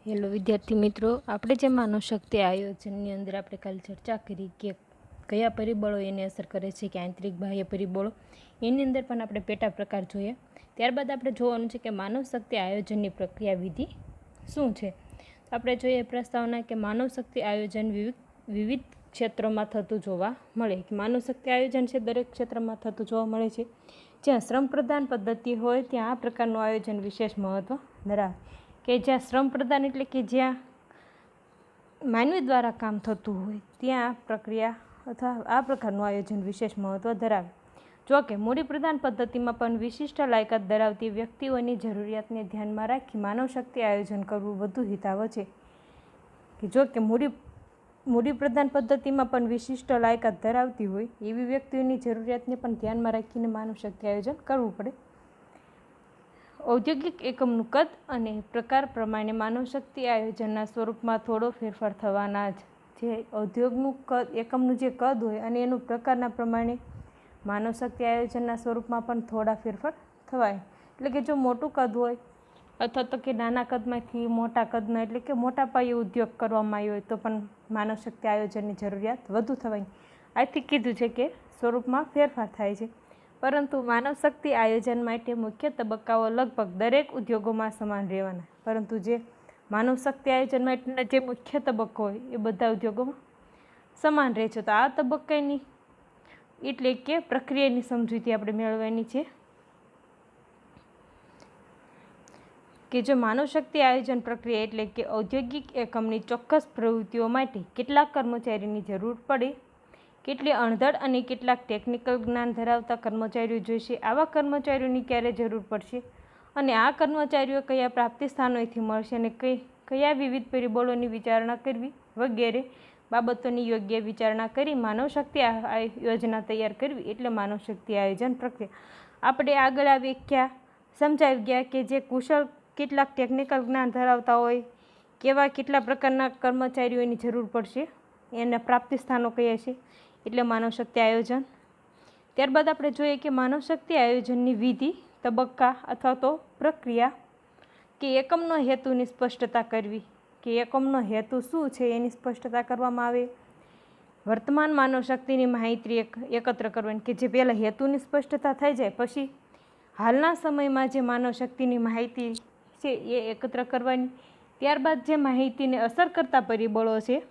Hello વિદ્યાર્થી મિત્રો, આપણે જે માનવ શક્તિ આયોજનની અંદર આપણે કાલે ચર્ચા કરી કે કયા પરિબળો એને અસર કરે છે કે આંતરિક બાહ્ય પરિબળો, એની અંદર પણ આપણે પેટા પ્રકાર જોઈએ. ત્યારબાદ આપણે જોવાનું છે કે માનવ શક્તિ આયોજનની પ્રક્રિયા વિધિ શું છે. આપણે જોઈએ પ્રસ્તાવના કે માનવ શક્તિ આયોજન વિવિધ ક્ષેત્રોમાં થતું જોવા મળે. માનવ શક્તિ આયોજન છે દરેક ક્ષેત્રમાં થતું જોવા મળે છે. જ્યાં શ્રમ પ્રધાન પદ્ધતિ હોય ત્યાં આ પ્રકારનું આયોજન વિશેષ મહત્ત્વ ધરાવે. કે જ્યાં શ્રમ પ્રદાન એટલે કે જ્યાં માનવી દ્વારા કામ થતું હોય ત્યાં પ્રક્રિયા અથવા આ પ્રકારનું આયોજન વિશેષ મહત્ત્વ ધરાવે. જો કે મૂડી પ્રદાન પદ્ધતિમાં પણ વિશિષ્ટ લાયકાત ધરાવતી વ્યક્તિઓની જરૂરિયાતને ધ્યાનમાં રાખી માનવ શક્તિ આયોજન કરવું વધુ હિતાવહ છે. કે જો કે મૂડી પ્રદાન પદ્ધતિમાં પણ વિશિષ્ટ લાયકાત ધરાવતી હોય એવી વ્યક્તિઓની જરૂરિયાતને પણ ધ્યાનમાં રાખીને માનવ શક્તિ આયોજન કરવું પડે. ઔદ્યોગિક એકમનું કદ અને પ્રકાર પ્રમાણે માનવ શક્તિ આયોજનના સ્વરૂપમાં થોડો ફેરફાર થવાના જ. જે ઔદ્યોગનું કદ એકમનું જે કદ હોય અને એનું પ્રકારના પ્રમાણે માનવ શક્તિ આયોજનના સ્વરૂપમાં પણ થોડા ફેરફાર થવાય. એટલે કે જો મોટું કદ હોય અથવા તો કે નાના કદમાંથી મોટા કદના એટલે કે મોટા પાયે ઉદ્યોગ કરવામાં આવ્યો હોય તો પણ માનવ શક્તિ આયોજનની જરૂરિયાત વધુ થવાય. આથી કીધું છે કે સ્વરૂપમાં ફેરફાર થાય છે. પરંતુ માનવ શક્તિ આયોજન માટે મુખ્ય તબક્કાઓ લગભગ દરેક ઉદ્યોગોમાં સમાન રહેવાના. પરંતુ જે માનવ શક્તિ આયોજન માટેના જે મુખ્ય તબક્કો હોય એ બધા ઉદ્યોગોમાં સમાન રહે છે. તો આ તબક્કાની એટલે કે પ્રક્રિયાની સમજૂતી આપણે મેળવવાની છે કે જો માનવ શક્તિ આયોજન પ્રક્રિયા એટલે કે ઔદ્યોગિક એકમની ચોક્કસ પ્રવૃત્તિઓ માટે કેટલાક કર્મચારીની જરૂર પડે, કેટલી અણધડ અને કેટલાક ટેકનિકલ જ્ઞાન ધરાવતા કર્મચારીઓ જોઈશે, આવા કર્મચારીઓની ક્યારે જરૂર પડશે અને આ કર્મચારીઓ કયા પ્રાપ્તિ સ્થાનોથી મળશે અને કયા વિવિધ પરિબળોની વિચારણા કરવી વગેરે બાબતોની યોગ્ય વિચારણા કરી માનવ શક્તિ યોજના તૈયાર કરવી એટલે માનવ શક્તિ આયોજન પ્રક્રિયા. આપણે આગળ આ વ્યાખ્યા સમજાવી ગયા કે જે કુશળ કેટલાક ટેકનિકલ જ્ઞાન ધરાવતા હોય, કેટલા પ્રકારના કર્મચારીઓની જરૂર પડશે, એના પ્રાપ્તિ સ્થાનો કયા છે એટલે માનવ શક્તિ આયોજન. ત્યારબાદ આપણે જોઈએ કે માનવ શક્તિ આયોજનની વિધિ, તબક્કા અથવા તો પ્રક્રિયા કે એકમનો હેતુની સ્પષ્ટતા કરવી. કે એકમનો હેતુ શું છે એની સ્પષ્ટતા કરવામાં આવે. વર્તમાન માનવ શક્તિની માહિતી એકત્ર કરવાની કે જે પહેલાં હેતુની સ્પષ્ટતા થઈ જાય પછી હાલના સમયમાં જે માનવ શક્તિની માહિતી છે એ એકત્ર કરવાની. ત્યારબાદ જે માહિતીને અસર કરતા પરિબળો છે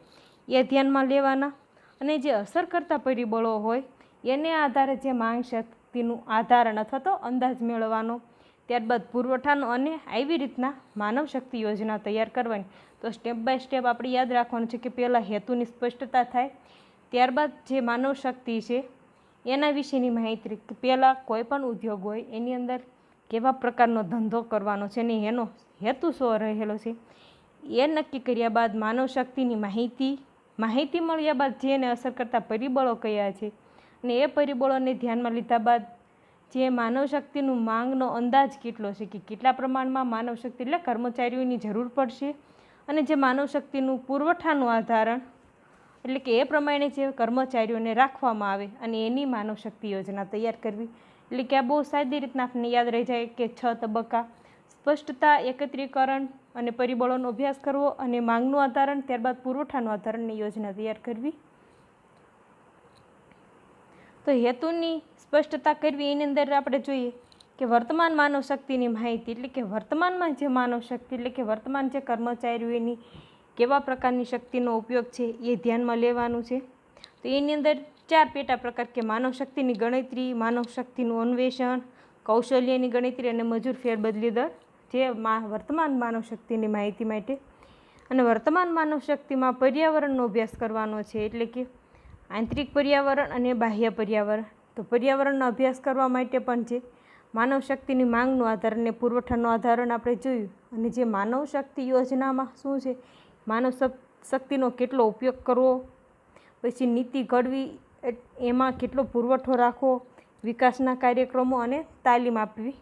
એ ધ્યાનમાં લેવાના અને જે અસર કરતા પરિબળો હોય એને આધારે જે માંગ શક્તિનું આધારણ અથવા તો અંદાજ મેળવવાનો. ત્યારબાદ પુરવઠાનો અને આવી રીતના માનવ શક્તિ યોજના તૈયાર કરવાની. તો સ્ટેપ બાય સ્ટેપ આપણે યાદ રાખવાનું છે કે પહેલાં હેતુની સ્પષ્ટતા થાય, ત્યારબાદ જે માનવ શક્તિ છે એના વિશેની માહિતી કે પહેલાં કોઈ પણ ઉદ્યોગ હોય એની અંદર કેવા પ્રકારનો ધંધો કરવાનો છે અને એનો હેતુ શું રહેલો છે એ નક્કી કર્યા બાદ માનવ શક્તિની માહિતી મળ્યા બાદ જેને અસર કરતા પરિબળો કયા છે અને એ પરિબળોને ધ્યાનમાં લીધા બાદ જે માનવ શક્તિનું માંગનો અંદાજ કેટલો છે કે કેટલા પ્રમાણમાં માનવ શક્તિ એટલે કર્મચારીઓની જરૂર પડશે અને જે માનવ શક્તિનું પુરવઠાનું આધારણ એટલે કે એ પ્રમાણે જે કર્મચારીઓને રાખવામાં આવે અને એની માનવ શક્તિ યોજના તૈયાર કરવી. એટલે કે આ બહુ સાદી રીતના આપણને યાદ રહી જાય કે 6 તબક્કા: સ્પષ્ટતા, એકત્રીકરણ અને પરિબળોનો અભ્યાસ કરવો અને માંગનું આધારણ, ત્યારબાદ પુરવઠાનું આધારણની યોજના તૈયાર કરવી. તો હેતુની સ્પષ્ટતા કરવી એની અંદર આપણે જોઈએ કે વર્તમાન માનવ શક્તિની માહિતી એટલે કે વર્તમાનમાં જે માનવ શક્તિ એટલે કે વર્તમાન જે કર્મચારીઓની કેવા પ્રકારની શક્તિનો ઉપયોગ છે એ ધ્યાનમાં લેવાનું છે. તો એની અંદર 4 પેટા પ્રકાર કે માનવ શક્તિની ગણતરી, માનવ શક્તિનું અન્વેષણ, કૌશલ્યની ગણતરી અને મજૂર ફેરબદલી દર જે વર્તમાન માનવ શક્તિની માહિતી માટે. અને વર્તમાન માનવ શક્તિમાં પર્યાવરણનો અભ્યાસ કરવાનો છે એટલે કે આંતરિક પર્યાવરણ અને બાહ્ય પર્યાવરણ. તો પર્યાવરણનો અભ્યાસ કરવા માટે પણ છે માનવ શક્તિની માંગનું આધાર અને પુરવઠાનું આધારણ આપણે જોયું. અને જે માનવ શક્તિ યોજનામાં શું છે, માનવ શક્તિનો કેટલો ઉપયોગ કરવો, પછી નીતિ ઘડવી, એમાં કેટલો પુરવઠો રાખવો, વિકાસના કાર્યક્રમો અને તાલીમ આપવી.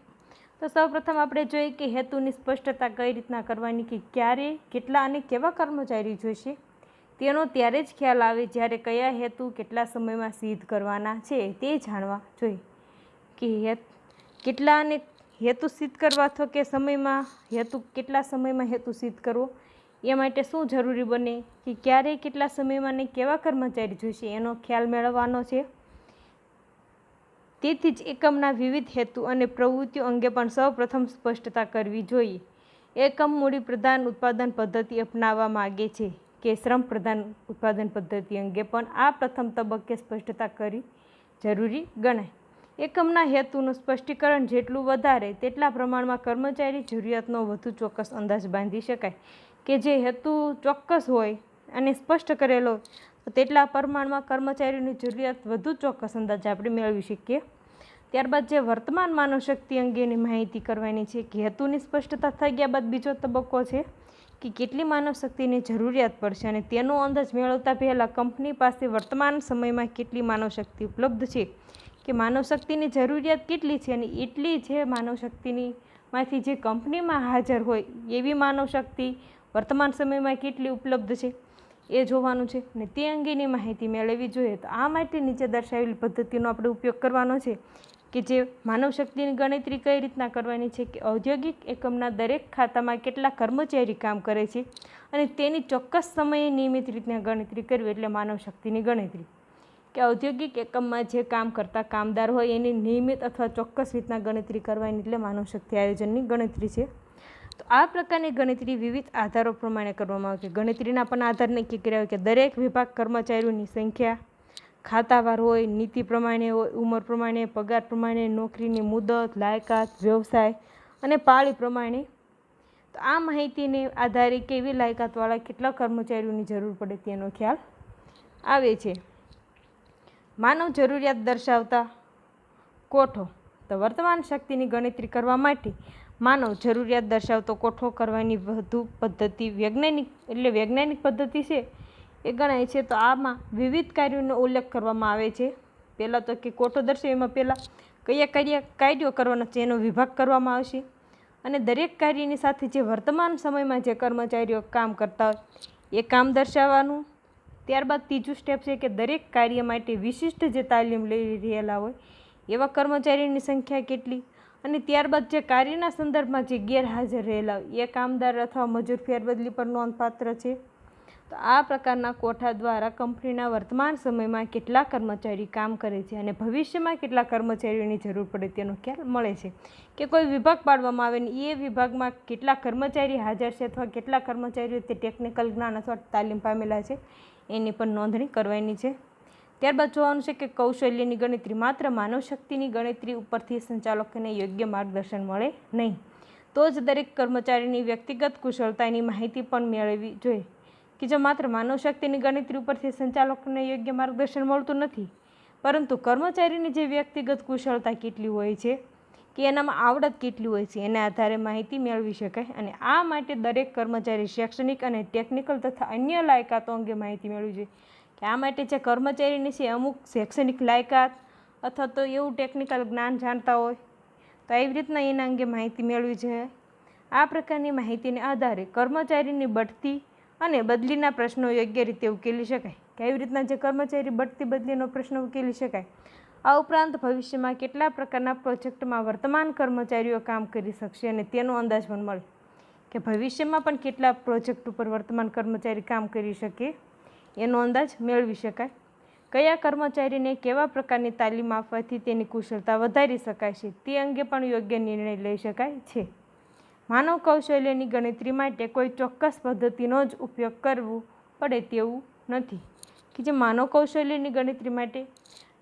તો સૌપ્રથમ આપણે જોઈએ કે હેતુની સ્પષ્ટતા કઈ રીતના કરવાની કે ક્યારે, કેટલા અને કેવા કર્મચારી જોઈશે તેનો ત્યારે જ ખ્યાલ આવે જ્યારે કયા હેતુ કેટલા સમયમાં સિદ્ધ કરવાના છે તે જાણવા જોઈએ. કે કેટલા અને હેતુ સિદ્ધ કરવા અથવા કે સમયમાં હેતુ કેટલા સમયમાં હેતુ સિદ્ધ કરવો એ માટે શું જરૂરી બને કે ક્યારે કેટલા સમયમાં ને કેવા કર્મચારી જોઈશે એનો ખ્યાલ મેળવવાનો છે. તેથી જ એકમના વિવિધ હેતુ અને પ્રવૃત્તિઓ અંગે પણ સૌપ્રથમ સ્પષ્ટતા કરવી જોઈએ. એકમ મૂડી પ્રધાન ઉત્પાદન પદ્ધતિ અપનાવવા માગે છે કે શ્રમ પ્રધાન ઉત્પાદન પદ્ધતિ અંગે પણ આ પ્રથમ તબક્કે સ્પષ્ટતા કરી જરૂરી ગણાય. એકમના હેતુનું સ્પષ્ટીકરણ જેટલું વધારે તેટલા પ્રમાણમાં કર્મચારી જરૂરિયાતનો વધુ ચોક્કસ અંદાજ બાંધી શકાય. કે જે હેતુ ચોક્કસ હોય અને સ્પષ્ટ કરેલો તો તેટલા પ્રમાણમાં કર્મચારીની જરૂરિયાત વધુ ચોક્કસ અંદાજ આપણે મેળવી શકીએ. ત્યારબાદ જે વર્તમાન માનવશક્તિ અંગેની માહિતી કરવાની છે કે હેતુની સ્પષ્ટતા થઈ ગયા બાદ બીજો તબક્કો છે કે કેટલી માનવશક્તિની જરૂરિયાત પડશે અને તેનો અંદાજ મેળવતા પહેલાં કંપની પાસે વર્તમાન સમયમાં કેટલી માનવશક્તિ ઉપલબ્ધ છે કે માનવશક્તિની જરૂરિયાત કેટલી છે અને એટલી જે માનવશક્તિની માંથી જે કંપનીમાં હાજર હોય એવી માનવશક્તિ વર્તમાન સમયમાં કેટલી ઉપલબ્ધ છે એ જોવાનું છે અને તે અંગેની માહિતી મેળવવી જોઈએ. તો આ માટે નીચે દર્શાવેલી પદ્ધતિનો આપણે ઉપયોગ કરવાનો છે કે જે માનવશક્તિની ગણતરી કઈ રીતના કરવાની છે કે ઔદ્યોગિક એકમના દરેક ખાતામાં કેટલા કર્મચારી કામ કરે છે અને તેની ચોક્કસ સમયે નિયમિત રીતના ગણતરી કરવી એટલે માનવશક્તિની ગણતરી. કે ઔદ્યોગિક એકમમાં જે કામ કરતા કામદાર હોય એની નિયમિત અથવા ચોક્કસ રીતના ગણતરી કરવાની એટલે માનવશક્તિ આયોજનની ગણતરી છે. તો આ પ્રકારની ગણતરી વિવિધ આધારો પ્રમાણે કરવામાં આવે છે. ગણતરીના પણ આધાર નક્કી કર્યા હોય કે દરેક વિભાગ કર્મચારીઓની સંખ્યા, ખાતાવાર હોય, નીતિ પ્રમાણે હોય, ઉંમર પ્રમાણે, પગાર પ્રમાણે, નોકરીની મુદત, લાયકાત, વ્યવસાય અને પાળી પ્રમાણે. તો આ માહિતીને આધારે કેવી લાયકાતવાળા કેટલા કર્મચારીઓની જરૂર પડે તેનો ખ્યાલ આવે છે. માનવ જરૂરિયાત દર્શાવતા કોઠો. તો વર્તમાન શક્તિની ગણતરી કરવા માટે માનવ જરૂરિયાત દર્શાવતો કોઠો કરવાની વધુ પદ્ધતિ વૈજ્ઞાનિક પદ્ધતિ છે એ ગણાય છે. તો આમાં વિવિધ કાર્યોનો ઉલ્લેખ કરવામાં આવે છે. પહેલાં તો કે કોઠો દર્શાવે એમાં પહેલાં કયા કાર્યો કરવાના છે એનો વિભાગ કરવામાં આવશે અને દરેક કાર્યની સાથે જે વર્તમાન સમયમાં જે કર્મચારીઓ કામ કરતા હોય એ કામ દર્શાવવાનું. ત્યારબાદ ત્રીજું સ્ટેપ છે કે દરેક કાર્ય માટે વિશિષ્ટ જે તાલીમ લઈ રહેલા હોય એવા કર્મચારીની સંખ્યા કેટલી અને ત્યારબાદ જે કાર્યના સંદર્ભમાં જે ગેરહાજર રહેલા હોય એ કામદાર અથવા મજૂર ફેરબદલી પર નોંધપાત્ર છે. તો આ પ્રકારના કોઠા દ્વારા કંપનીના વર્તમાન સમયમાં કેટલા કર્મચારી કામ કરે છે અને ભવિષ્યમાં કેટલા કર્મચારીઓની જરૂર પડે તેનો ખ્યાલ મળે છે. કે કોઈ વિભાગ પાડવામાં આવે ને એ વિભાગમાં કેટલા કર્મચારી હાજર છે અથવા કેટલા કર્મચારીઓ તે ટેકનિકલ જ્ઞાન અથવા તાલીમ પામેલા છે એની પણ નોંધણી કરવાની છે. ત્યારબાદ જોવાનું છે કે કૌશલ્યની ગણતરી. માત્ર માનવશક્તિની ગણતરી ઉપરથી સંચાલકોને યોગ્ય માર્ગદર્શન મળે નહીં. તો જ દરેક કર્મચારીની વ્યક્તિગત કુશળતાની માહિતી પણ મેળવવી જોઈએ. કે જો માત્ર માનવશક્તિની ગણતરી ઉપરથી સંચાલકોને યોગ્ય માર્ગદર્શન મળતું નથી પરંતુ કર્મચારીની જે વ્યક્તિગત કુશળતા કેટલી હોય છે કે એનામાં આવડત કેટલી હોય છે એના આધારે માહિતી મેળવી શકાય. અને આ માટે દરેક કર્મચારી શૈક્ષણિક અને ટેકનિકલ તથા અન્ય લાયકાતો અંગે માહિતી મેળવવી જોઈએ. કે આ માટે જે કર્મચારીની છે અમુક શૈક્ષણિક લાયકાત અથવા તો એવું ટેકનિકલ જ્ઞાન જાણતા હોય તો એવી રીતના એના અંગે માહિતી મેળવી જોઈએ. આ પ્રકારની માહિતીને આધારે કર્મચારીની બઢતી અને બદલીના પ્રશ્નો યોગ્ય રીતે ઉકેલી શકાય. કે આવી રીતના જે કર્મચારી બઢતી બદલીનો પ્રશ્ન ઉકેલી શકાય. આ ઉપરાંત ભવિષ્યમાં કેટલા પ્રકારના પ્રોજેક્ટમાં વર્તમાન કર્મચારીઓ કામ કરી શકશે અને તેનો અંદાજ પણ મળે. કે ભવિષ્યમાં પણ કેટલા પ્રોજેક્ટ ઉપર વર્તમાન કર્મચારી કામ કરી શકે એનો અંદાજ મેળવી શકાય. કયા કર્મચારીને કેવા પ્રકારની તાલીમ આપવાથી તેની કુશળતા વધારી શકાય છે તે અંગે પણ યોગ્ય નિર્ણય લઈ શકાય છે. માનવ કૌશલ્યની ગણતરી માટે કોઈ ચોક્કસ પદ્ધતિનો જ ઉપયોગ કરવો પડે તેવું નથી. કે જે માનવ કૌશલ્યની ગણતરી માટે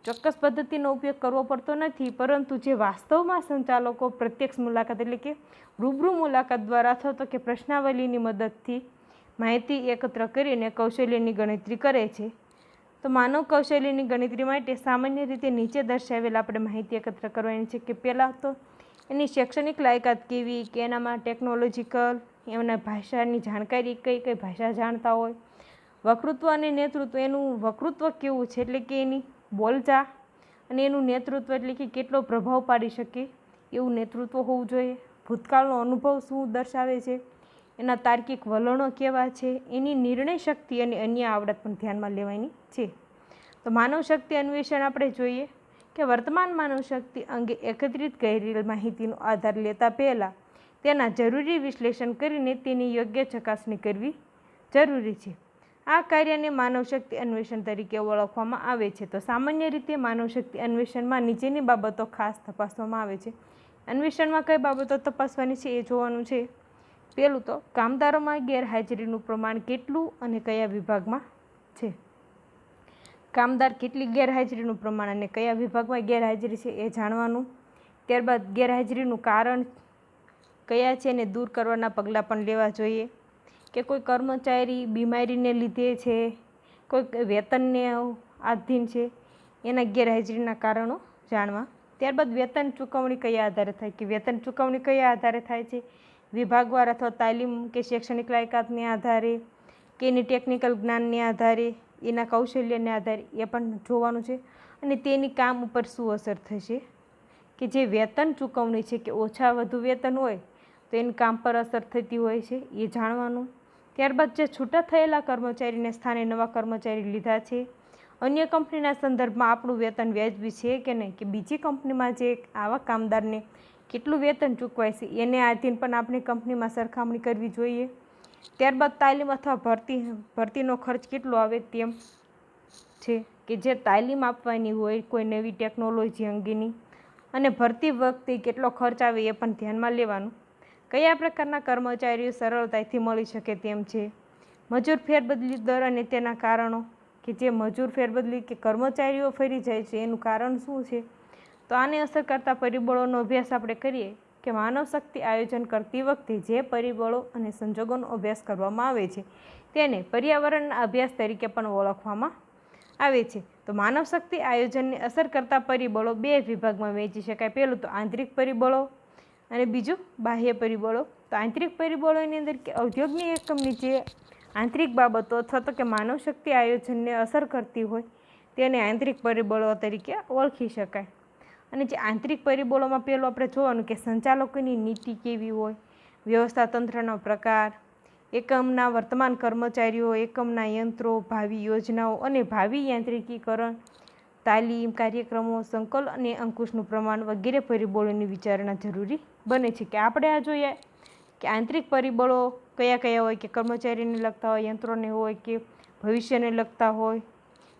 ચોક્કસ પદ્ધતિનો ઉપયોગ કરવો પડતો નથી પરંતુ જે વાસ્તવમાં સંચાલકો પ્રત્યક્ષ મુલાકાત એટલે કે રૂબરૂ મુલાકાત દ્વારા અથવા તો કે પ્રશ્નાવલીની મદદથી માહિતી એકત્ર કરીને કૌશલ્યની ગણતરી કરે છે. તો માનવ કૌશલ્યની ગણતરી માટે સામાન્ય રીતે નીચે દર્શાવેલ આપણે માહિતી એકત્ર કરવાની છે કે પહેલાં તો એની શૈક્ષણિક લાયકાત કેવી કે એનામાં ટેકનોલોજીકલ એમના ભાષાની જાણકારી કઈ ભાષા જાણતા હોય. વક્તૃત્વ અને નેતૃત્વ એનું વક્તૃત્વ કેવું છે એટલે કે એની બોલચાલ અને એનું નેતૃત્વ એટલે કે કેટલો પ્રભાવ પાડી શકે એવું નેતૃત્વ હોવું જોઈએ. ભૂતકાળનો અનુભવ શું દર્શાવે છે, એના તાર્કિક વલણો કેવા છે, એની નિર્ણય શક્તિ અને અન્ય આવડત પણ ધ્યાનમાં લેવાની છે. તો માનવ શક્તિ અન્વેષણ આપણે જોઈએ કે વર્તમાન માનવશક્તિ અંગે એકત્રિત કરેલ માહિતીનો આધાર લેતા પહેલાં તેના જરૂરી વિશ્લેષણ કરીને તેની યોગ્ય ચકાસણી કરવી જરૂરી છે. આ કાર્યને માનવશક્તિ અન્વેષણ તરીકે ઓળખવામાં આવે છે. તો સામાન્ય રીતે માનવશક્તિ અન્વેષણમાં નીચેની બાબતો ખાસ તપાસવામાં આવે છે. અન્વેષણમાં કઈ બાબતો તપાસવાની છે એ જોવાનું છે. પહેલું તો કામદારોમાં ગેરહાજરીનું પ્રમાણ કેટલું અને કયા વિભાગમાં છે. કામદાર કેટલી ગેરહાજરીનું પ્રમાણ અને કયા વિભાગમાં ગેરહાજરી છે એ જાણવાનું. ત્યારબાદ ગેરહાજરીનું કારણ કયા છે એને દૂર કરવાના પગલાં પણ લેવા જોઈએ. કે કોઈ કર્મચારી બીમારીને લીધે છે, કોઈ વેતનને આધીન છે, એના ગેરહાજરીના કારણો જાણવા. ત્યારબાદ વેતન ચૂકવણી કયા આધારે થાય, કે વેતન ચૂકવણી કયા આધારે થાય છે, વિભાગવાર અથવા તાલીમ કે શૈક્ષણિક લાયકાતને આધારે, કે એની ટેકનિકલ જ્ઞાનને આધારે, એના કૌશલ્યને આધારે, એ પણ જોવાનું છે. અને તેની કામ ઉપર શું અસર થશે, કે જે વેતન ચૂકવણી છે કે ઓછા વધુ વેતન હોય તો એની કામ પર અસર થતી હોય છે એ જાણવાનું. ત્યારબાદ જે છૂટા થયેલા કર્મચારીને સ્થાને નવા કર્મચારી લીધા છે, અન્ય કંપનીના સંદર્ભમાં આપણું વેતન વ્યાજબી છે કે નહીં, કે બીજી કંપનીમાં જે આવા કામદારને કેટલું વેતન ચૂકવાય છે એને આધીન પણ આપણી કંપનીમાં સરખામણી કરવી જોઈએ. ત્યારબાદ તાલીમ અથવા ભરતીનો ખર્ચ કેટલો આવે તેમ છે, કે જે તાલીમ આપવાની હોય કોઈ નવી ટેકનોલોજી અંગેની, અને ભરતી વખતે કેટલો ખર્ચ આવે એ પણ ધ્યાનમાં લેવાનું. કયા પ્રકારના કર્મચારીઓ સરળતાથી મળી શકે તેમ છે. મજૂર ફેરબદલી દર અને તેના કારણો, કે જે મજૂર ફેરબદલી કે કર્મચારીઓ ફરી જાય છે એનું કારણ શું છે. તો આને અસર કરતા પરિબળોનો અભ્યાસ આપણે કરીએ, કે માનવ શક્તિ આયોજન કરતી વખતે જે પરિબળો અને સંજોગોનો અભ્યાસ કરવામાં આવે છે તેને પર્યાવરણના અભ્યાસ તરીકે પણ ઓળખવામાં આવે છે. તો માનવ શક્તિ આયોજનને અસર કરતા પરિબળો બે વિભાગમાં વહેંચી શકાય. પહેલું તો આંતરિક પરિબળો અને બીજું બાહ્ય પરિબળો. તો આંતરિક પરિબળોની અંદર કે ઔદ્યોગિક એકમની જે આંતરિક બાબતો અથવા તો કે માનવ શક્તિ આયોજનને અસર કરતી હોય તેને આંતરિક પરિબળો તરીકે ઓળખી શકાય. અને જે આંતરિક પરિબળોમાં પહેલું આપણે જોવાનું કે સંચાલકોની નીતિ કેવી હોય, વ્યવસ્થા તંત્રનો પ્રકાર, એકમના વર્તમાન કર્મચારીઓ, એકમના યંત્રો, ભાવિ યોજનાઓ અને ભાવિ યાંત્રિકીકરણ, તાલીમ કાર્યક્રમો, સંકલ અને અંકુશનું પ્રમાણ વગેરે પરિબળોની વિચારણા જરૂરી બને છે. કે આપણે આ જોઈએ કે આંતરિક પરિબળો કયા કયા હોય, કે કર્મચારીને લગતા હોય, યંત્રોને હોય, કે ભવિષ્યને લગતા હોય,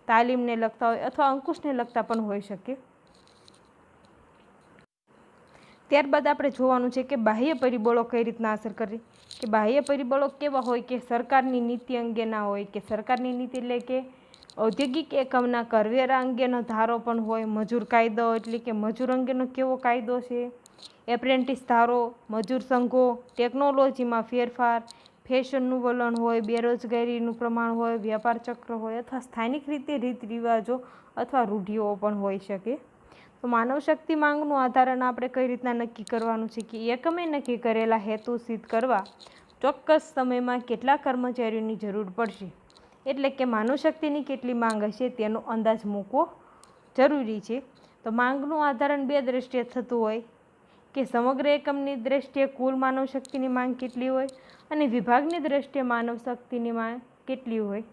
તાલીમને લગતા હોય અથવા અંકુશને લગતા પણ હોઈ શકે. ત્યારબાદ આપણે જોવાનું છે કે બાહ્ય પરિબળો કઈ રીતના અસર કરે. કે બાહ્ય પરિબળો કેવા હોય, કે સરકારની નીતિ અંગેના હોય, કે સરકારની નીતિ એટલે કે ઔદ્યોગિક એકમના કરવેરા અંગેનો ધારો પણ હોય, મજૂર કાયદો એટલે કે મજૂર અંગેનો કેવો કાયદો છે, એપ્રેન્ટિસ ધારો, મજૂર સંઘો, ટેકનોલોજીમાં ફેરફાર, ફેશનનું વલણ હોય, બેરોજગારીનું પ્રમાણ હોય, વ્યાપાર ચક્ર હોય અથવા સ્થાનિક રીતે રીત રિવાજો અથવા રૂઢિઓ પણ હોઈ શકે. તો માનવ શક્તિ માંગનું આધારણ આપણે કઈ રીતના નક્કી કરવાનું છે, કે એકમે નક્કી કરેલા હેતુ સિદ્ધ કરવા ચોક્કસ સમયમાં કેટલા કર્મચારીઓની જરૂર પડશે, એટલે કે માનવ શક્તિની કેટલી માંગ હશે તેનો અંદાજ મૂકવો જરૂરી છે. તો માંગનું આધારણ બે દ્રષ્ટિએ થતું હોય, કે સમગ્ર એકમની દ્રષ્ટિએ કુલ માનવ શક્તિની માંગ કેટલી હોય અને વિભાગની દ્રષ્ટિએ માનવ શક્તિની માંગ કેટલી હોય.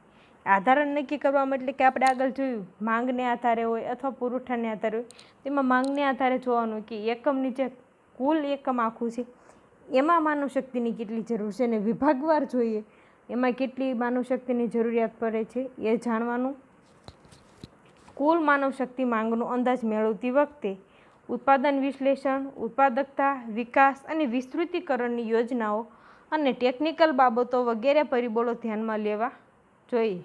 આધારણ નક્કી કરવામાં એટલે કે આપણે આગળ જોયું માંગને આધારે હોય અથવા પુરવઠાને આધારે હોય. તેમાં માંગને આધારે જોવાનું કે એકમની જે કુલ એકમ આખું છે એમાં માનવ શક્તિની કેટલી જરૂર છે, અને વિભાગવાર જોઈએ એમાં કેટલી માનવ શક્તિની જરૂરિયાત પડે છે એ જાણવાનું. કુલ માનવ શક્તિ માંગનો અંદાજ મેળવતી વખતે ઉત્પાદન વિશ્લેષણ, ઉત્પાદકતા, વિકાસ અને વિસ્તૃતીકરણની યોજનાઓ અને ટેકનિકલ બાબતો વગેરે પરિબળો ધ્યાનમાં લેવા જોઈએ.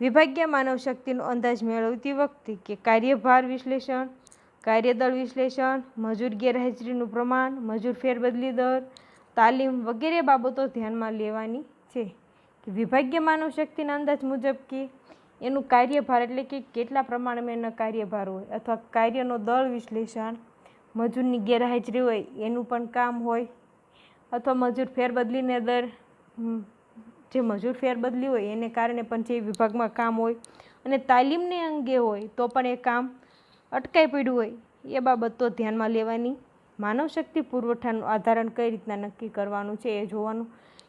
વિભાગીય માનવ શક્તિનો અંદાજ મેળવતી વખતે કે કાર્યભાર વિશ્લેષણ, કાર્યદળ વિશ્લેષણ, મજૂર ગેરહાજરીનું પ્રમાણ, મજૂર ફેરબદલી દર, તાલીમ વગેરે બાબતો ધ્યાનમાં લેવાની છે. કે વિભાગીય માનવ શક્તિના અંદાજ મુજબ કે એનું કાર્યભાર એટલે કે કેટલા પ્રમાણમાં એનો કાર્યભાર હોય અથવા કાર્યનો દળ વિશ્લેષણ, મજૂરની ગેરહાજરી હોય એનું પણ કામ હોય, અથવા મજૂર ફેરબદલીને દર જે મજૂર ફેરબદલી હોય એને કારણે પણ જે વિભાગમાં કામ હોય, અને તાલીમને અંગે હોય તો પણ એ કામ અટકાઈ પડ્યું હોય એ બાબતો ધ્યાનમાં લેવાની. માનવ શક્તિ પુરવઠાનું આધારણ કઈ રીતના નક્કી કરવાનું છે એ જોવાનું.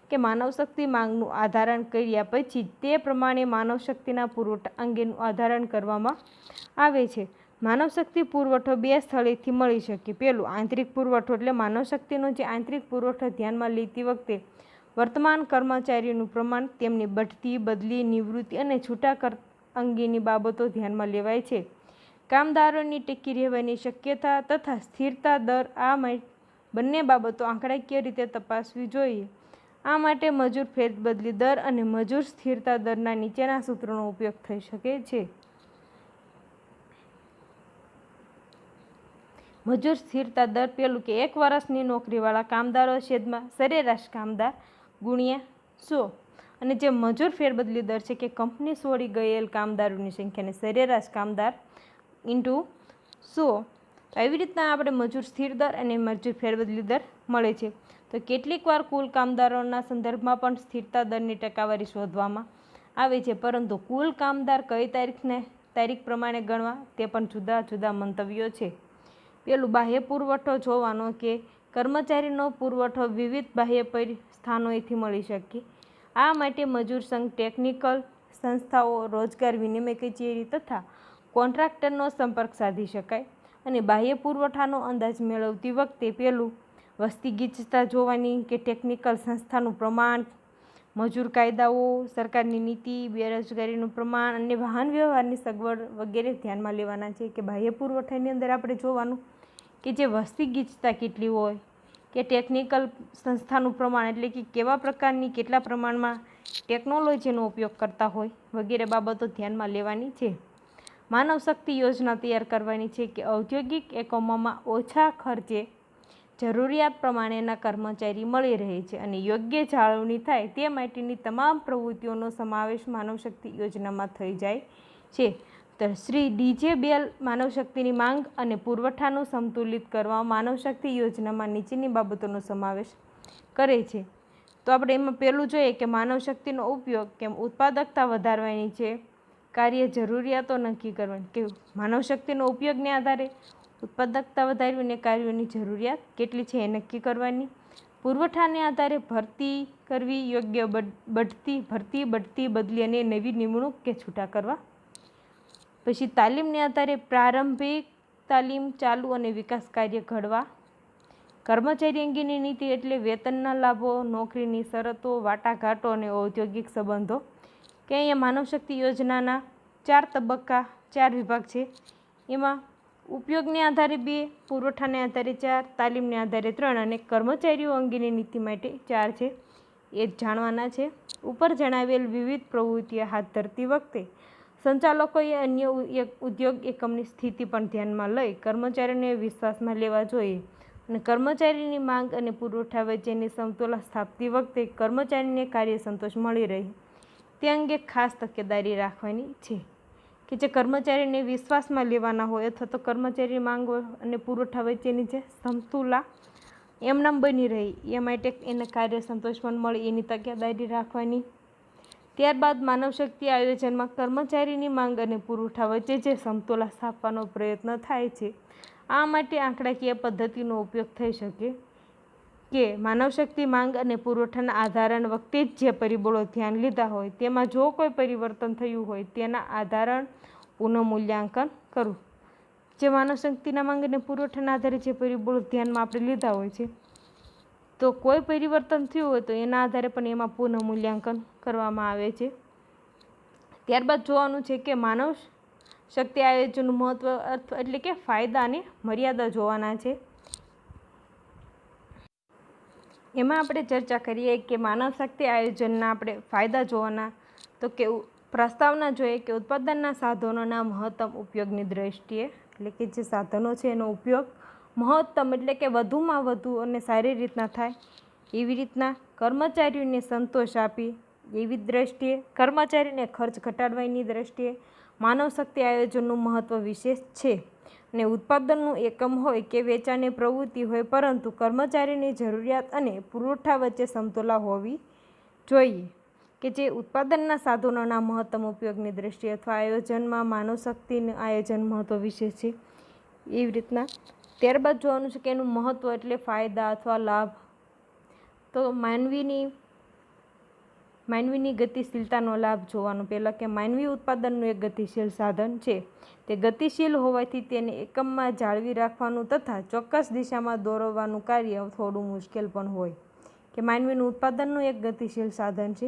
કે માનવ શક્તિ માંગનું આધારણ કર્યા પછી તે પ્રમાણે માનવ શક્તિના પુરવઠા અંગેનું આધારણ કરવામાં આવે છે. માનવ શક્તિ પુરવઠો બે સ્થળેથી મળી શકે. પહેલું આંતરિક પુરવઠો એટલે માનવ શક્તિનો જે આંતરિક પુરવઠો ધ્યાનમાં લેતી વખતે વર્તમાન કર્મચારીઓનું પ્રમાણ, તેમની બઢતી, બદલી, નિવૃત્તિ અને છૂટા અંગેની બાબતો ધ્યાનમાં લેવાય છે. કામદારોની ટકી રહેવાની શક્યતા તથા સ્થિરતા દર, આ બંને બાબતો આંકડાકીય રીતે તપાસવી જોઈએ. આ માટે મજૂર ફેરબદલી દર અને મજૂર સ્થિરતા દરના નીચેના સૂત્રોનો ઉપયોગ થઈ શકે છે. મજૂર સ્થિરતા દર પેલું કે 1 વર્ષની નોકરીવાળા કામદારો છેદમાં સરેરાશ કામદાર ગુણ્યા 100, અને જે મજૂર ફેરબદલી દર છે કે કંપની છોડી ગયેલ કામદારોની સંખ્યાને સરેરાશ કામદાર ઇન્ટુ 100. તો આવી રીતના આપણે મજૂર સ્થિર દર અને મજૂર ફેરબદલી દર મળે છે. તો કેટલીક વાર કુલ કામદારોના સંદર્ભમાં પણ સ્થિરતા દરની ટકાવારી શોધવામાં આવે છે, પરંતુ કુલ કામદાર કઈ તારીખ પ્રમાણે ગણવા તે પણ જુદા જુદા મંતવ્યો છે. પેલું, બાહ્ય પુરવઠો જોવાનો કે કર્મચારીનો પુરવઠો વિવિધ બાહ્ય સ્થાનોએથી મળી શકે. આ માટે મજૂર સંઘ, ટેકનિકલ સંસ્થાઓ, રોજગાર વિનિમય કચેરી તથા કોન્ટ્રાક્ટરનો સંપર્ક સાધી શકાય. અને બાહ્ય પુરવઠાનો અંદાજ મેળવતી વખતે પેલું, વસ્તી ગીચતા જોવાની કે ટેકનિકલ સંસ્થાનું પ્રમાણ, મજૂર કાયદાઓ, સરકારની નીતિ, બેરોજગારીનું પ્રમાણ અને વાહન વ્યવહારની સગવડ વગેરે ધ્યાનમાં લેવાના છે. કે બાહ્ય પુરવઠાની અંદર આપણે જોવાનું કે જે વસ્તી ગીચતા કેટલી હોય, કે ટેકનિકલ સંસ્થાનું પ્રમાણ એટલે કે કેવા પ્રકારની કેટલા પ્રમાણમાં ટેકનોલોજીનો ઉપયોગ કરતા હોય વગેરે બાબતો ધ્યાનમાં લેવાની છે. માનવ શક્તિ યોજના તૈયાર કરવાની છે કે ઔદ્યોગિક એકમોમાં ઓછા ખર્ચે જરૂરિયાત પ્રમાણેના કર્મચારી મળી રહે છે અને યોગ્ય જાળવણી થાય તે માટેની તમામ પ્રવૃત્તિઓનો સમાવેશ માનવશક્તિ યોજનામાં થઈ જાય છે. તો શ્રી ડી.જે. બેલ માનવશક્તિની માંગ અને પુરવઠાનું સંતુલિત કરવા માનવશક્તિ યોજનામાં નીચેની બાબતોનો સમાવેશ કરે છે. તો આપણે એમાં પહેલું જોઈએ કે માનવશક્તિનો ઉપયોગ કેમ ઉત્પાદકતા વધારવાની છે, કાર્ય જરૂરિયાતો નક્કી કરવાની કે માનવશક્તિનો ઉપયોગને આધારે ઉત્પાદકતા વધારવી અને કાર્યોની જરૂરિયાત કેટલી છે એ નક્કી કરવાની, પુરવઠાને આધારે ભરતી કરવી, યોગ્ય બઢતી, બદલી અને નવી નિમણૂક કે છૂટા કરવા. પછી તાલીમને આધારે પ્રારંભિક તાલીમ, ચાલુ અને વિકાસ કાર્ય ઘડવા. કર્મચારી અંગેની નીતિ એટલે વેતનના લાભો, નોકરીની શરતો, વાટાઘાટો અને ઔદ્યોગિક સંબંધો. કે અહીંયા માનવશક્તિ યોજનાના 4 તબક્કા, 4 વિભાગ છે. એમાં ઉપયોગને આધારે 2, પુરવઠાને આધારે 4, તાલીમને આધારે 3 અને કર્મચારીઓ અંગેની નીતિ માટે 4 છે. એ જ જાણવાના છે. ઉપર જણાવેલ વિવિધ પ્રવૃત્તિઓ હાથ ધરતી વખતે સંચાલકોએ અન્ય ઉદ્યોગ એકમની સ્થિતિ પણ ધ્યાનમાં લઈ કર્મચારીઓને વિશ્વાસમાં લેવા જોઈએ અને કર્મચારીની માંગ અને પુરવઠા વચ્ચેની સમતોલા સ્થાપતી વખતે કર્મચારીને કાર્ય સંતોષ મળી રહે તે અંગે ખાસ તકેદારી રાખવાની છે. કે જે કર્મચારીને વિશ્વાસમાં લેવાના હોય અથવા તો કર્મચારી માંગ અને પુરવઠા વચ્ચેની જે સમતુલા એમનામ બની રહી એ માટે એને કાર્ય સંતોષ પણ મળે એની તકેદારી રાખવાની. ત્યારબાદ માનવશક્તિ આયોજનમાં કર્મચારીની માંગ અને પુરવઠા વચ્ચે જે સમતોલા સ્થાપવાનો પ્રયત્ન થાય છે, આ માટે આંકડાકીય પદ્ધતિનો ઉપયોગ થઈ શકે. કે માનવશક્તિ માંગ અને પુરવઠાના આધારણ વખતે જ જે પરિબળો ધ્યાન લીધા હોય તેમાં જો કોઈ પરિવર્તન થયું હોય તેના આધારણ પુનઃમૂલ્યાંકન કરવું. જે માનવશક્તિના માંગ અને પુરવઠાના આધારે જે પરિબળો ધ્યાનમાં આપણે લીધા હોય છે તો કોઈ પરિવર્તન થયું હોય તો એના આધારે પણ એમાં પુનઃમૂલ્યાંકન કરવામાં આવે છે. ત્યારબાદ જોવાનું છે કે માનવ શક્તિ આયોજનનું મહત્વ એટલે કે ફાયદા અને મર્યાદા જોવાના છે. એમાં આપણે ચર્ચા કરીએ કે માનવ શક્તિ આયોજનના આપણે ફાયદા જોવાના તો કે પ્રસ્તાવના જોઈએ કે ઉત્પાદનના સાધનોના મહત્તમ ઉપયોગની દ્રષ્ટિએ એટલે કે જે સાધનો છે એનો ઉપયોગ મહત્તમ એટલે કે વધુમાં વધુ અને સારી રીતના થાય એવી રીતના કર્મચારીઓને સંતોષ આપી એવી દ્રષ્ટિએ, કર્મચારીને ખર્ચ ઘટાડવાની દ્રષ્ટિએ માનવ શક્તિ આયોજનનું મહત્ત્વ વિશેષ છે. અને ઉત્પાદનનું એકમ હોય કે વેચાણની પ્રવૃત્તિ હોય પરંતુ કર્મચારીની જરૂરિયાત અને પુરવઠા વચ્ચે સમતોલા હોવી જોઈએ. કે જે ઉત્પાદનના સાધનોના મહત્તમ ઉપયોગની દ્રષ્ટિએ અથવા આયોજનમાં માનવ શક્તિનું આયોજન મહત્ત્વ વિશેષ છે એવી રીતના. ત્યારબાદ જોવાનું છે કે એનું મહત્ત્વ એટલે ફાયદા અથવા લાભ. તો માનવીની ગતિશીલતાનો લાભ જોવાનો. પહેલાં કે માનવી ઉત્પાદનનું એક ગતિશીલ સાધન છે. તે ગતિશીલ હોવાથી તેને એકમમાં જાળવી રાખવાનું તથા ચોક્કસ દિશામાં દોરવવાનું કાર્ય થોડું મુશ્કેલ પણ હોય. કે માનવીનું ઉત્પાદનનું એક ગતિશીલ સાધન છે.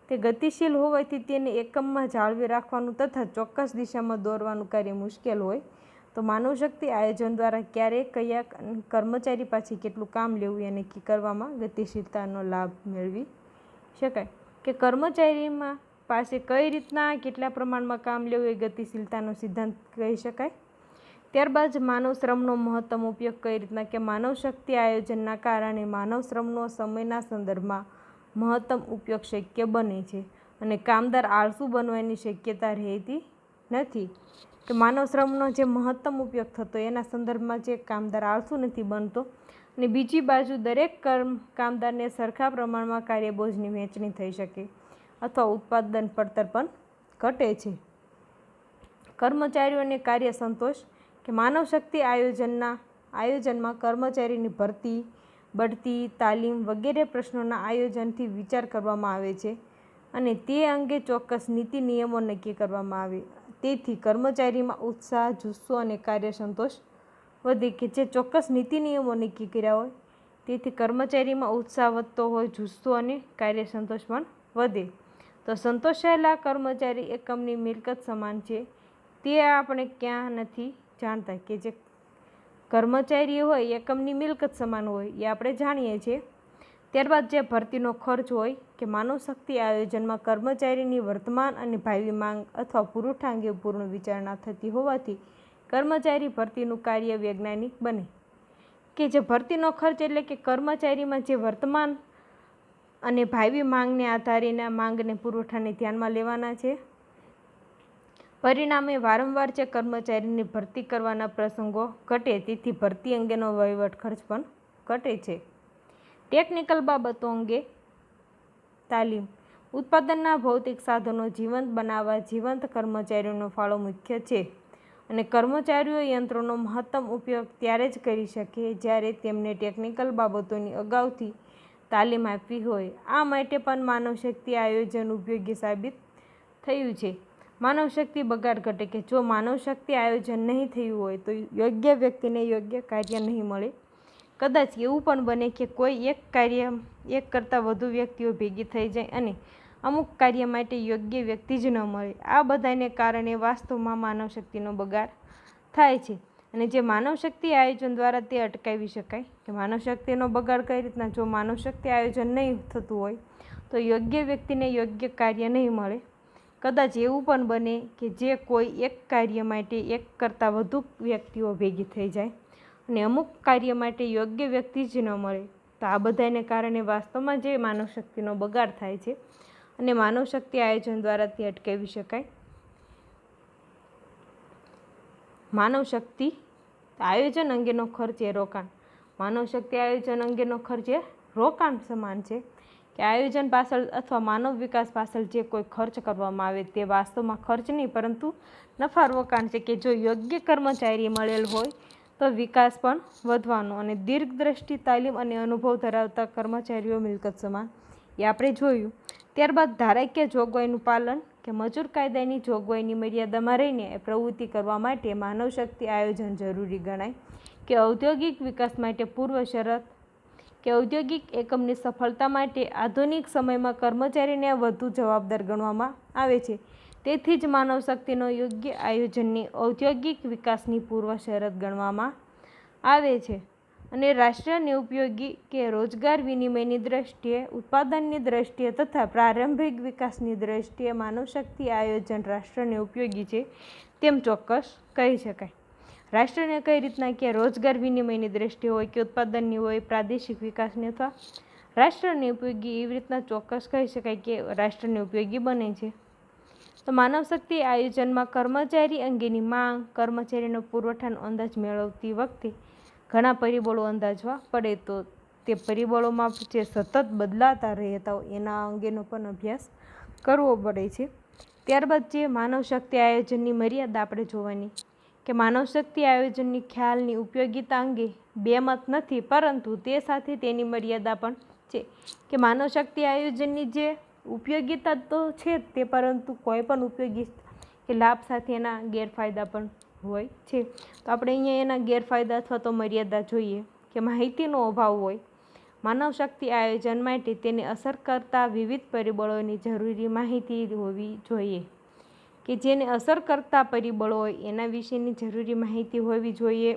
તે ગતિશીલ હોવાથી તેને એકમમાં જાળવી રાખવાનું તથા ચોક્કસ દિશામાં દોરવાનું કાર્ય મુશ્કેલ હોય. તો માનવશક્તિ આયોજન દ્વારા ક્યારે કયા કર્મચારી પાસે કેટલું કામ લેવું એ નક્કી કરવામાં ગતિશીલતાનો લાભ મેળવી શકાય. કે કર્મચારીમાં પાસે કઈ રીતના કેટલા પ્રમાણમાં કામ લેવું એ ગતિશીલતાનો સિદ્ધાંત કહી શકાય. ત્યારબાદ માનવ શ્રમનો મહત્તમ ઉપયોગ કઈ રીતના, કે માનવ શક્તિ આયોજનના કારણે માનવ શ્રમનો સમયના સંદર્ભમાં મહત્તમ ઉપયોગ શક્ય બને છે અને કામદાર આળસુ બનવાની શક્યતા રહેતી નથી. કે માનવ શ્રમનો જે મહત્તમ ઉપયોગ થતો એના સંદર્ભમાં જે કામદાર આળસુ નથી બનતો અને બીજી બાજુ દરેક કામદારને સરખા પ્રમાણમાં કાર્યબોજની વહેંચણી થઈ શકે અથવા ઉત્પાદન પડતર પણ ઘટે છે. કર્મચારીઓને કાર્ય સંતોષ, કે માનવ શક્તિ આયોજનમાં કર્મચારીની ભરતી, બઢતી, તાલીમ વગેરે પ્રશ્નોના આયોજનથી વિચાર કરવામાં આવે છે અને તે અંગે ચોક્કસ નીતિ નિયમો નક્કી કરવામાં આવે. તેથી કર્મચારીમાં ઉત્સાહ, જુસ્સો અને કાર્ય સંતોષ વધે. કે જે ચોક્કસ નીતિ નિયમો નક્કી કર્યા હોય તેથી કર્મચારીમાં ઉત્સાહ વધતો હોય, જુસ્સો અને કાર્ય સંતોષ પણ વધે. તો સંતોષાયેલા કર્મચારી એકમની મિલકત સમાન છે તે આપણે ક્યાં નથી જાણતા. કે જે કર્મચારીઓ હોય એકમની મિલકત સમાન હોય એ આપણે જાણીએ છીએ. ત્યારબાદ જે ભરતીનો ખર્ચ હોય, કે માનવ શક્તિ આયોજનમાં કર્મચારીની વર્તમાન અને ભાવિ માંગ અથવા પુરવઠા અંગે પૂર્ણ વિચારણા થતી હોવાથી કર્મચારી ભરતીનું કાર્ય વૈજ્ઞાનિક બને. કે જે ભરતીનો ખર્ચ એટલે કે કર્મચારીમાં જે વર્તમાન અને ભાવિ માંગને આધારેના માંગને પુરવઠાને ધ્યાનમાં લેવાના છે. પરિણામે વારંવાર જે કર્મચારીની ભરતી કરવાના પ્રસંગો ઘટે તેથી ભરતી અંગેનો વહીવટ ખર્ચ પણ ઘટે છે. ટેકનિકલ બાબતો અંગે તાલીમ. ઉત્પાદનના ભૌતિક સાધનો જીવંત બનાવવા જીવંત કર્મચારીઓનો ફાળો મુખ્ય છે અને કર્મચારીઓ યંત્રોનો મહત્તમ ઉપયોગ ત્યારે જ કરી શકે જ્યારે તેમને ટેકનિકલ બાબતોની અગાઉથી તાલીમ આપવી હોય. આ માટે પણ માનવશક્તિ આયોજન ઉપયોગી સાબિત થયું છે. માનવશક્તિ બગાડ ઘટે, કે જો માનવશક્તિ આયોજન નહીં થયું હોય તો યોગ્ય વ્યક્તિને યોગ્ય કાર્ય નહીં મળે. કદાચ એવું પણ બને કે કોઈ એક કરતાં વધુ વ્યક્તિઓ ભેગી થઈ જાય અને અમુક કાર્ય માટે યોગ્ય વ્યક્તિ જ ન મળે. આ બધાને કારણે વાસ્તવમાં માનવશક્તિનો બગાડ થાય છે અને જે માનવશક્તિ આયોજન દ્વારા તે અટકાવી શકાય. કે માનવશક્તિનો બગાડ કઈ રીતના, જો માનવશક્તિ આયોજન નહીં થતું હોય તો યોગ્ય વ્યક્તિને યોગ્ય કાર્ય નહીં મળે. કદાચ એવું પણ બને કે જે કોઈ એક કાર્ય માટે એક કરતાં વધુ વ્યક્તિઓ ભેગી થઈ જાય અને અમુક કાર્ય માટે યોગ્ય વ્યક્તિ જ ન મળે. તો આ બધાને કારણે વાસ્તવમાં જે માનવશક્તિનો બગાડ થાય છે અને માનવશક્તિ આયોજન દ્વારા તે અટકાવી શકાય. માનવશક્તિ આયોજન અંગેનો ખર્ચ એ રોકાણ. માનવશક્તિ આયોજન અંગેનો ખર્ચ એ રોકાણ સમાન છે. કે આયોજન પાછળ અથવા માનવ વિકાસ પાછળ જે કોઈ ખર્ચ કરવામાં આવે તે વાસ્તવમાં ખર્ચ નહીં પરંતુ નફા રોકાણ છે. કે જો યોગ્ય કર્મચારી મળેલ હોય તો વિકાસ પણ વધવાનો અને દીર્ઘદ્રષ્ટિ, તાલીમ અને અનુભવ ધરાવતા કર્મચારીઓ મિલકત સમાન એ આપણે જોયું. ત્યારબાદ ધારાકીય જોગવાઈનું પાલન, કે મજૂર કાયદાની જોગવાઈની મર્યાદામાં રહીને પ્રવૃત્તિ કરવા માટે માનવશક્તિ આયોજન જરૂરી ગણાય. કે ઔદ્યોગિક વિકાસ માટે પૂર્વ શરત, કે ઔદ્યોગિક એકમની સફળતા માટે આધુનિક સમયમાં કર્મચારીને વધુ જવાબદાર ગણવામાં આવે છે. તેથી જ માનવશક્તિનો યોગ્ય આયોજનની ઔદ્યોગિક વિકાસની પૂર્વ શરત ગણવામાં આવે છે. અને રાષ્ટ્રીય ઉપયોગી, કે રોજગાર વિનિમયની દ્રષ્ટિએ, ઉત્પાદનની દ્રષ્ટિએ તથા પ્રારંભિક વિકાસની દ્રષ્ટિએ માનવશક્તિ આયોજન રાષ્ટ્રને ઉપયોગી છે તેમ ચોક્કસ કહી શકાય. રાષ્ટ્રને કઈ રીતના, કે રોજગાર વિનિમયની દ્રષ્ટિએ હોય, કે ઉત્પાદનની હોય, પ્રાદેશિક વિકાસની અથવા રાષ્ટ્રને ઉપયોગી એવી રીતના ચોક્કસ કહી શકાય કે રાષ્ટ્રને ઉપયોગી બને છે. તો માનવશક્તિ આયોજનમાં કર્મચારી અંગેની માંગ, કર્મચારીનો પુરવઠાનો અંદાજ મેળવતી વખતે ઘણા પરિબળો અંદાજવા પડે. તો તે પરિબળોમાં જે સતત બદલાતા રહેતા હોય એના અંગેનો પણ અભ્યાસ કરવો પડે છે. ત્યારબાદ જે માનવશક્તિ આયોજનની મર્યાદા આપણે જોવાની, કે માનવશક્તિ આયોજનની ખ્યાલની ઉપયોગિતા અંગે બે મત નથી પરંતુ તે સાથે તેની મર્યાદા પણ છે. કે માનવશક્તિ આયોજનની જે ઉપયોગિતા તો છે તે પરંતુ કોઈ પણ ઉપયોગી કે લાભ સાથે એના ગેરફાયદા પણ હોય છે. તો આપણે અહીંયા એના ગેરફાયદા અથવા તો મર્યાદા જોઈએ. કે માહિતીનો અભાવ હોય, માનવ શક્તિ આયોજન માટે તેને અસર કરતા વિવિધ પરિબળોની જરૂરી માહિતી હોવી જોઈએ. કે જેને અસર કરતા પરિબળો હોય એના વિશેની જરૂરી માહિતી હોવી જોઈએ.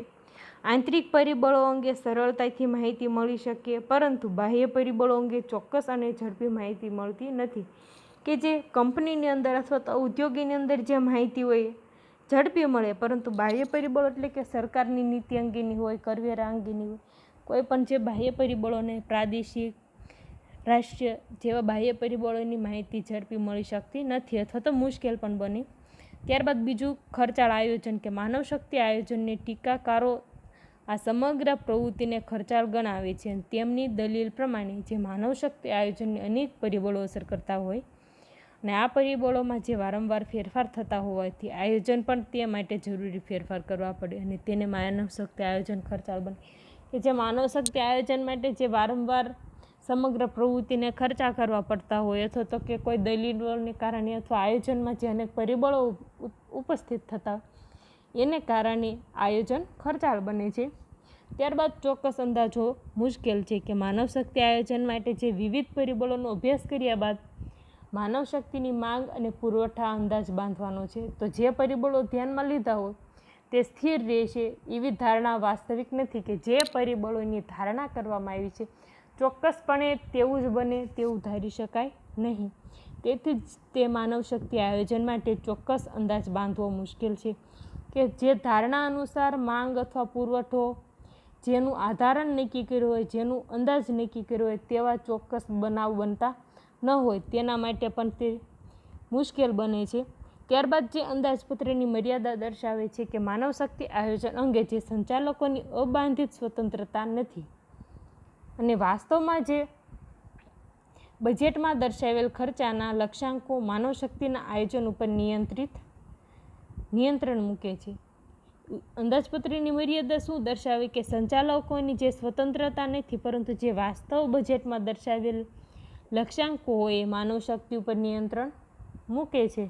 આંતરિક પરિબળો અંગે સરળતાથી માહિતી મળી શકે, પરંતુ બાહ્ય પરિબળો અંગે ચોક્કસ અને ઝડપી માહિતી મળતી નથી. કે જે કંપનીની અંદર અથવા તો ઉદ્યોગની અંદર જે માહિતી હોય ઝડપી મળે, પરંતુ બાહ્ય પરિબળો એટલે કે સરકારની નીતિ અંગેની હોય, કરવેરા અંગેની હોય, કોઈ પણ જે બાહ્ય પરિબળોને પ્રાદેશિક, રાષ્ટ્રીય જેવા બાહ્ય પરિબળોની માહિતી ઝડપી મળી શકતી નથી અથવા તો મુશ્કેલ પણ બને. ત્યારબાદ બીજું ખર્ચાળ આયોજન, કે માનવ શક્તિ આયોજનને ટીકાકારો આ સમગ્ર પ્રવૃત્તિને ખર્ચાળ ગણાવે છે. તેમની દલીલ પ્રમાણે જે માનવ શક્તિ આયોજનને અનેક પરિબળો અસર કરતા હોય અને આ પરિબળોમાં જે વારંવાર ફેરફાર થતા હોવાથી આયોજન પણ તે માટે જરૂરી ફેરફાર કરવા પડે અને તેને માનવ શક્તિ આયોજન ખર્ચાળ બને. કે જે માનવ શક્તિ આયોજન માટે જે વારંવાર સમગ્ર પ્રવૃત્તિને ખર્ચા કરવા પડતા હોય અથવા તો કે કોઈ દલીલોને કારણે અથવા આયોજનમાં જે અનેક પરિબળો ઉપસ્થિત થતા એને કારણે આયોજન ખર્ચાળ બને છે. ત્યારબાદ ચોક્કસ અંદાજો મુશ્કેલ છે, કે માનવ શક્તિ આયોજન માટે જે વિવિધ પરિબળોનો અભ્યાસ કર્યા બાદ માનવ શક્તિની માંગ અને પુરવઠા અંદાજ બાંધવાનો છે. તો જે પરિબળો ધ્યાનમાં લીધા હોય તે સ્થિર રહેશે એવી ધારણા વાસ્તવિક નથી. કે જે પરિબળોની ધારણા કરવામાં આવી છે ચોક્કસપણે તેવું જ બને તેવું ધારી શકાય નહીં. તેથી જ તે માનવ શક્તિ આયોજન માટે ચોક્કસ અંદાજ બાંધવો મુશ્કેલ છે. કે જે ધારણા અનુસાર માંગ અથવા પુરવઠો જેનું આધારણ નક્કી કર્યું હોય, જેનું અંદાજ નક્કી કર્યો હોય તેવા ચોક્કસ બનાવ બનતા ન હોય તેના માટે પણ તે મુશ્કેલ બને છે. ત્યારબાદ જે અંદાજપત્રની મર્યાદા દર્શાવે છે કે માનવ શક્તિ આયોજન અંગે જે સંચાલકોની અબાંધિત સ્વતંત્રતા નથી અને વાસ્તવમાં જે બજેટમાં દર્શાવેલ ખર્ચાના લક્ષ્યાંકો માનવ શક્તિના આયોજન ઉપર નિયંત્રણ મૂકે છે. અંદાજપત્રની મર્યાદા શું દર્શાવે કે સંચાલકોની જે સ્વતંત્રતા નથી, પરંતુ જે વાસ્તવ બજેટમાં દર્શાવેલ લક્ષ્યાંકો હોય એ માનવ શક્તિ ઉપર નિયંત્રણ મૂકે છે.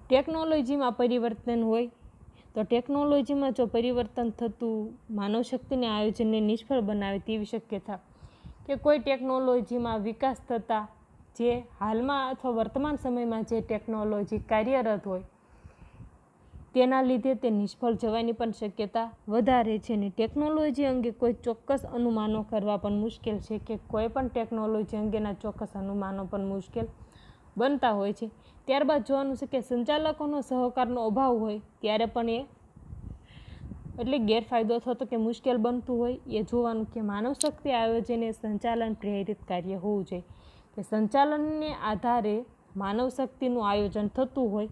ટેકનોલોજીમાં પરિવર્તન હોય તો ટેકનોલોજીમાં જો પરિવર્તન થતું માનવ શક્તિના આયોજનને નિષ્ફળ બનાવે તેવી શક્યતા. કે કોઈ ટેકનોલોજીમાં વિકાસ થતાં જે હાલમાં અથવા વર્તમાન સમયમાં જે ટેકનોલોજી કાર્યરત હોય તેના લીધે તે નિષ્ફળ જવાની પણ શક્યતા વધારે છે. ને ટેકનોલોજી અંગે કોઈ ચોક્કસ અનુમાનો કરવા પણ મુશ્કેલ છે. કે કોઈ પણ ટેકનોલોજી અંગેના ચોક્કસ અનુમાનો પણ મુશ્કેલ બનતા હોય છે. ત્યારબાદ જોવાનું છે કે સંચાલકોનો સહકારનો અભાવ હોય ત્યારે પણ એટલે ગેરફાયદો થતો કે મુશ્કેલ બનતું હોય એ જોવાનું. કે માનવ શક્તિ આયોજન એ સંચાલન પ્રેરિત કાર્ય હોવું જોઈએ. કે સંચાલનને આધારે માનવ શક્તિનું આયોજન થતું હોય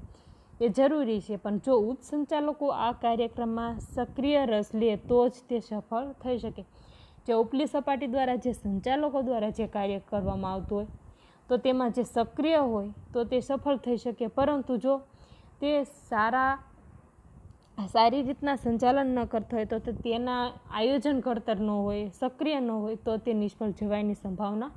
એ જરૂરી છે, પણ જો ઉચ્ચ સંચાલકો આ કાર્યક્રમમાં સક્રિય રસ લે તો જ તે સફળ થઈ શકે. જે ઉપલી સપાટી દ્વારા જે સંચાલકો દ્વારા જે કાર્ય કરવામાં આવતું હોય તો તેમાં જે સક્રિય હોય તો તે સફળ થઈ શકે, પરંતુ જો તે સારી રીતના સંચાલન ન કરતો હોય તો તેના આયોજન ઘડતર ન હોય, સક્રિય ન હોય તો તે નિષ્ફળ જવાની સંભાવના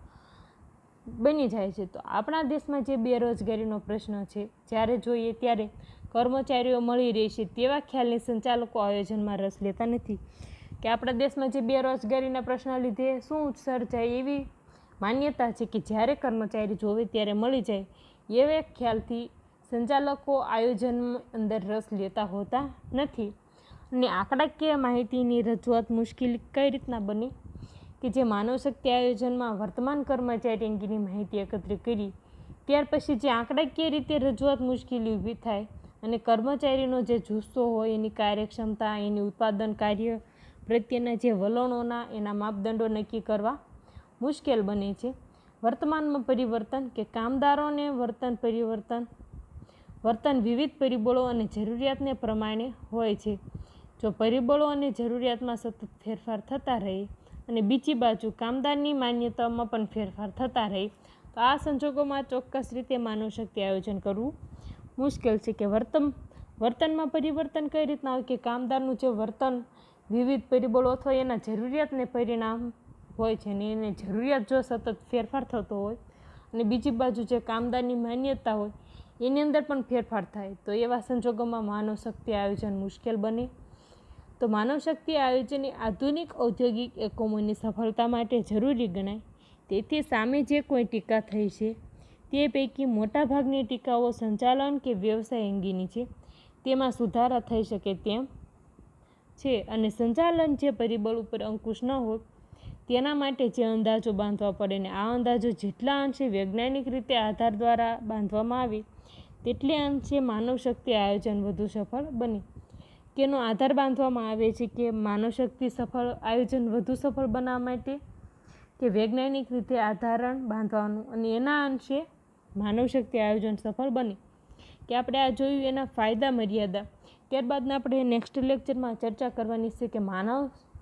બની જાય છે. તો આપણા દેશમાં જે બેરોજગારીનો પ્રશ્ન છે જ્યારે જોઈએ ત્યારે કર્મચારીઓ મળી રહેશે તેવા ખ્યાલની સંચાલકો આયોજનમાં રસ લેતા નથી. કે આપણા દેશમાં જે બેરોજગારીના પ્રશ્ન લીધે શું સર્જાય એવી માન્યતા છે કે જ્યારે કર્મચારી જોવે ત્યારે મળી જાય એવા ખ્યાલથી સંચાલકો આયોજન અંદર રસ લેતા હોતા નથી. અને આંકડાકીય માહિતીની રજૂઆત મુશ્કેલ કઈ રીતના બને કે જે માનવ શક્તિ આયોજનમાં વર્તમાન કર્મચારી અંગેની માહિતી એકત્રિત કરી ત્યાર પછી જે આંકડાકીય રીતે રજૂઆત મુશ્કેલી ઊભી થાય અને કર્મચારીનો જે જુસ્સો હોય, એની કાર્યક્ષમતા, એની ઉત્પાદન કાર્ય પ્રત્યેના જે વલણોના એના માપદંડો નક્કી કરવા મુશ્કેલ બને છે. વર્તમાનમાં પરિવર્તન, કે કામદારોને વર્તન વિવિધ પરિબળો અને જરૂરિયાતને પ્રમાણે હોય છે. જો પરિબળો અને જરૂરિયાતમાં સતત ફેરફાર થતા રહે અને બીજી બાજુ કામદારની માન્યતાઓમાં પણ ફેરફાર થતા રહે તો આ સંજોગોમાં ચોક્કસ રીતે માનવ શક્તિ આયોજન કરવું મુશ્કેલ છે. કે વર્તનમાં પરિવર્તન કઈ રીતના હોય કે કામદારનું જે વર્તન વિવિધ પરિબળો અથવા એના જરૂરિયાતને પરિણામ હોય છે ને એને જરૂરિયાત જો સતત ફેરફાર થતો હોય અને બીજી બાજુ જે કામદારની માન્યતા હોય એની અંદર પણ ફેરફાર થાય તો એવા સંજોગોમાં માનવ શક્તિ આયોજન મુશ્કેલ બને. તો માનવશક્તિ આયોજન એ આધુનિક ઔદ્યોગિક એકમોની સફળતા માટે જરૂરી ગણાય. તેથી સામે જે કોઈ ટીકા થઈ છે તે પૈકી મોટાભાગની ટીકાઓ સંચાલન કે વ્યવસાય અંગેની છે. તેમાં સુધારા થઈ શકે તેમ છે અને સંચાલન જે પરિબળ ઉપર અંકુશ ન હોય તેના માટે જે અંદાજો બાંધવા પડે ને આ અંદાજો જેટલા અંશે વૈજ્ઞાનિક રીતે આધાર દ્વારા બાંધવામાં આવે તેટલે અંશે માનવશક્તિ આયોજન વધુ સફળ બને. કેનો આધાર બાંધવામાં આવે છે કે માનવશક્તિ આયોજન વધુ સફળ બનાવવા માટે કે વૈજ્ઞાનિક રીતે આધારણ બાંધવાનું અને એના અંશે માનવશક્તિ આયોજન સફળ બને. કે આપણે આ જોયું એના ફાયદા મર્યાદા. ત્યારબાદના આપણે નેક્સ્ટ લેક્ચરમાં ચર્ચા કરવાની છે કે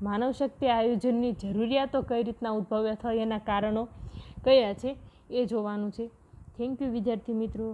માનવશક્તિ આયોજનની જરૂરિયાતો કઈ રીતના ઉદ્ભવ્યા થાય, એના કારણો કયા છે એ જોવાનું છે. થેન્ક યુ વિદ્યાર્થી મિત્રો.